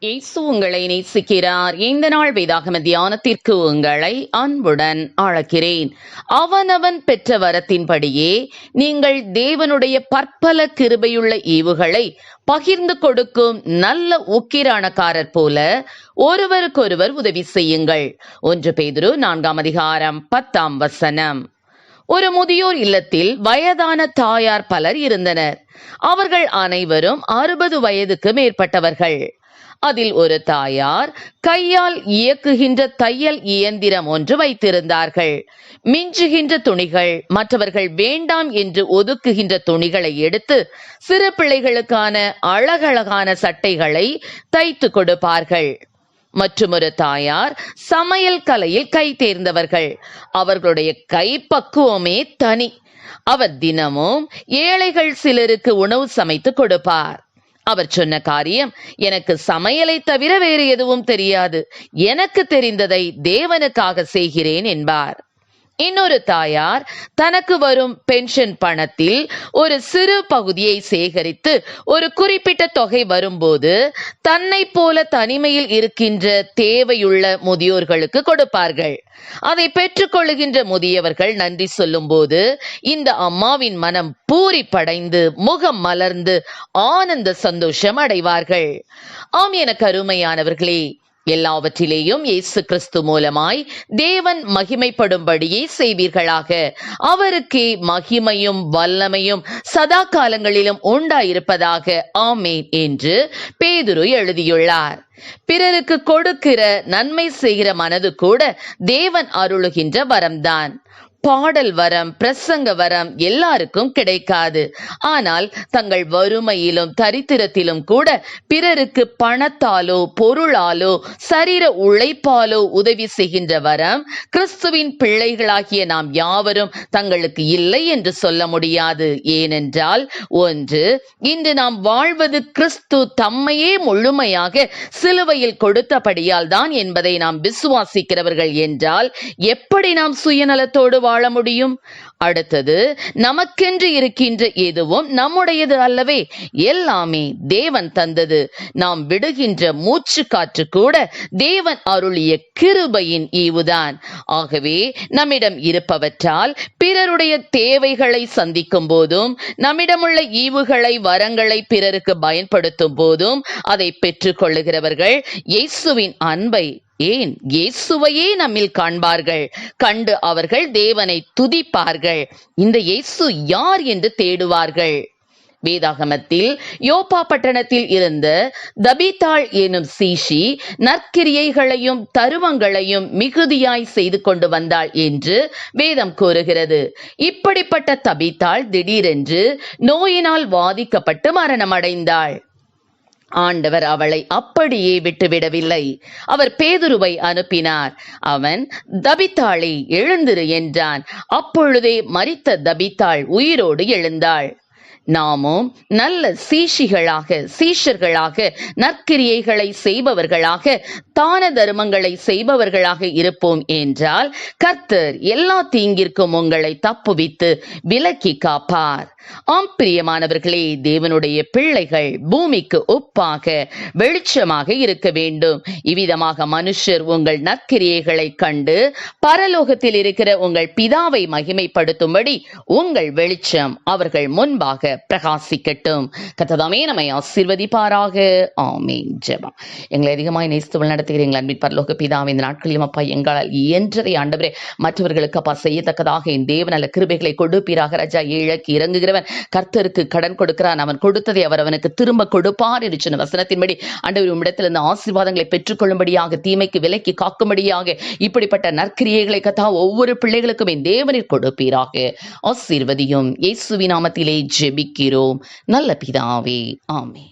இயேசு உங்களை நேசிக்கிறார். இந்த நாள் வேதாகம தியானத்திற்கு உங்களை அன்புடன் அழைக்கிறேன். அவனவன் பெற்ற வரத்தின்படியே நீங்கள் தேவனுடைய பற்பல கிருபையுள்ள ஈவுகளை பகிர்ந்து கொடுக்கும் நல்ல உக்கிரானக்காரர் போல ஒருவருக்கொருவர் உதவி செய்யுங்கள். 1 பேதுரு 4:10. ஒரு முதியோர் இல்லத்தில் வயதான தாயார் பலர் இருந்தனர். அவர்கள் அனைவரும் 60 வயதுக்கு மேற்பட்டவர்கள். அதில் ஒரு தாயார் கையால் இயக்குகின்ற தையல் இயந்திரம் ஒன்று வைத்திருந்தார்கள். மிஞ்சுகின்ற துணிகள், மற்றவர்கள் வேண்டாம் என்று ஒதுக்குகின்ற துணிகளை எடுத்து சிறு பிள்ளைகளுக்கான அழகழகான சட்டைகளை தைத்து கொடுப்பார்கள். மற்றொரு தாயார் சமையல் கலையில் கை தேர்ந்தவர்கள். அவர்களுடைய கைப்பக்குவமே தனி. அவர் தினமும் ஏழைகள் சிலருக்கு உணவு சமைத்து கொடுப்பார். அவர் சொன்ன காரியம், எனக்கு சமையலை தவிர வேறு எதுவும் தெரியாது, எனக்கு தெரிந்ததை தேவனுக்காக செய்கிறேன் என்பார். இன்னொரு தாயார் தனக்கு வரும் பென்ஷன் பணத்தில் ஒரு சிறு பகுதியை சேகரித்து ஒரு குறிப்பிட்ட தொகை வரும்போது தன்னை போல தனிமையில் இருக்கின்ற தேவையுள்ள முதியோர்களுக்கு கொடுப்பார்கள். அதை பெற்றுக்கொள்ளுகின்ற முதியவர்கள் நன்றி சொல்லும் போது இந்த அம்மாவின் மனம் பூரிப்படைந்து முகம் மலர்ந்து ஆனந்த சந்தோஷம் அடைவார்கள். ஆம், எனக்கு அருமையானவர்களே, எல்லாவற்றிலேயும் இயேசு கிறிஸ்து மூலமாய் தேவன் மகிமைப்படும்படியே செய்வீர்களாக. அவருக்கே மகிமையும் வல்லமையும் சதா காலங்களிலும் உண்டாயிருப்பதாக. ஆமேன் என்று பேதுரு எழுதியுள்ளார். பிறருக்கு கொடுக்கிற நன்மை செய்கிற மனது கூட தேவன் அருளுகின்ற வரம்தான். பாடல் வரம், பிரசங்க வரம் எல்லாருக்கும் கிடைக்காது. ஆனால் தங்கள் வறுமையிலும் தரித்திரத்திலும் கூட பிறருக்கு பணத்தாலோ பொருளாலோ சரீர உழைப்பாலோ உதவி செய்கின்ற வரம் கிறிஸ்துவின் பிள்ளைகளாகிய நாம் யாவரும் தங்களுக்கு இல்லை என்று சொல்ல முடியாது. ஏனென்றால், ஒன்று, இன்று நாம் வாழ்வது கிறிஸ்து தம்மையே முழுமையாக சிலுவையில் கொடுத்தபடியால் தான் என்பதை நாம் விசுவாசிக்கிறவர்கள் என்றால் எப்படி நாம் சுயநலத்தோடு வாழ முடியும்? அடுத்தது, நமக்கென்று இருக்கின்ற எதுவும் நம்முடையது அல்லவே, எல்லாமே தேவன் தந்தது. நாம் விடுகின்ற மூச்சு காற்று கூட தேவன் அருளிய கிருபையின் ஈவுதான். ஆகவே நம்மிடம் இருப்பவற்றால் பிறருடைய தேவைகளை சந்திக்கும் போதும், நம்மிடமுள்ள ஈவுகளை வரங்களை பிறருக்கு பயன்படுத்தும் போதும் அதை பெற்றுக் கொள்ளுகிறவர்கள் இயேசுவின் அன்பை, ஏன் இயேசுவையே நம்மில் காண்பார்கள். கண்டு அவர்கள் தேவனை துதிப்பார்கள். இந்த இயேசு யார் என்று தேடுவார்கள். வேதாகமத்தில் யோப்பா பட்டணத்தில் இருந்த தபீத்தாள் எனும் சீஷி நற்கிரியைகளையும் தருவங்களையும் மிகுதியாய் செய்து கொண்டு வந்தாள் என்று வேதம் கூறுகிறது. இப்படிப்பட்ட தபீத்தாள் திடீரென்று நோயினால் வாதிக்கப்பட்டு மரணமடைந்தாள். ஆண்டவர் அவளை அப்படியே விட்டுவிடவில்லை. அவர் பேதுருவை அனுப்பினார். அவன், தபீத்தாளே, எழுந்திரு என்றான். அப்பொழுதே மரித்த தபீத்தாள் உயிரோடு எழுந்தாள். நாமும் நல்ல சீஷர்களாக நற்கிரியைகளை செய்பவர்களாக தான தர்மங்களை செய்பவர்களாக இருப்போம் என்றால் கர்த்தர் எல்லா தீங்கிற்கும் உங்களை தப்புவித்து விலக்கி காப்பார். ஆம் பிரியமானவர்களே, தேவனுடைய பிள்ளைகள் பூமிக்கு உப்பாக வெளிச்சமாக இருக்க வேண்டும். இவ்விதமாக மனுஷர் உங்கள் நற்கிரியைகளை கண்டு பரலோகத்தில் இருக்கிற உங்கள் பிதாவை மகிமைப்படுத்தும்படி உங்கள் வெளிச்சம் அவர்கள் முன்பாக பிரகாசிக்கட்டும். கர்த்தர் நம்மை ஆசீர்வதிப்பாராக. ஆமென். ஜெபம். எங்களை அதிகமாய் நேசித்து நடத்துகிற எங்கள் அன்பின் பரலோக பிதாவே, இந்த நாட்களிலும் அப்பா எங்களால் இயன்றதை ஆண்டவரே மற்றவர்களுக்கு அப்பா செய்யத்தக்கதாக என் தேவநல கிருபைகளை கொடுப்பீராக. ராஜா, ஏழைக்கு இறங்குகிறவன் கர்த்தருக்கு கடன் கொடுக்கிறான், அவன் கொடுத்ததை அவர் அவனுக்கு திரும்ப கொடுப்பார் என்று சொன்ன வசனத்தின்படி ஆண்டவர் உம்மிடத்திலிருந்து ஆசீர்வாதங்களை பெற்றுக்கொள்ளும்படியாக, தீமைக்கு விலக்கி காக்கும்படியாக இப்படிப்பட்ட நற்கிரியைகளை கத்தா ஒவ்வொரு பிள்ளைகளுக்கும் என் தேவனில் கொடுப்பீராக. ஆசீர்வதியும். இயேசுவின் நாமத்திலே ஜெபிக்கிறோம் நல்ல பிதாவே. ஆமென்.